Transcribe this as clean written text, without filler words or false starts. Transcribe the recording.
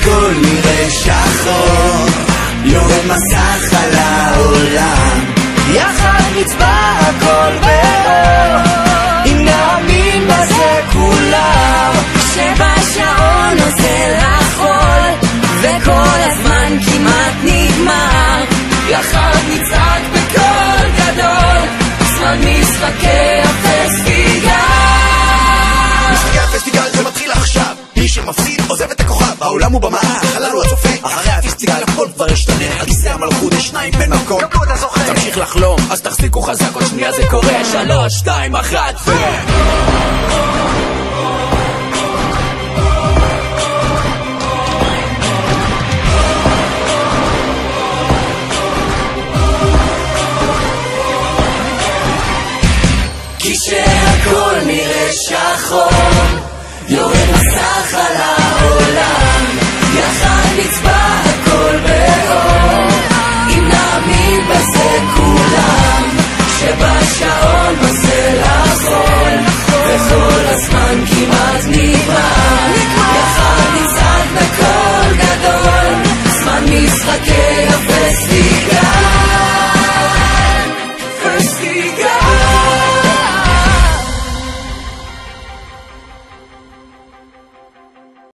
הכל נראה שחור, יורד מסך על העולם, יחד נצבע הכל באור, אם נאמין בזה כולם, שבשעון עושה לחול וכל הזמן כמעט נגמר, יחד נצעק בקול גדול, זמן משחקי הפסטיגל. משחקי הפסטיגל זה מתחיל עכשיו, מי שמפסיד עוזב את הכוכב, העולם הוא במאה, החלל הוא הצופה, אחרי הפסטיגל הכל כבר ישתנה, על כיסא המלכות יש שניים בין מקום, קבלו את הזוכה, תמשיך לחלום, אז תחזיקו חזק, עוד שנייה זה קורה, 3, 2, 1 ו...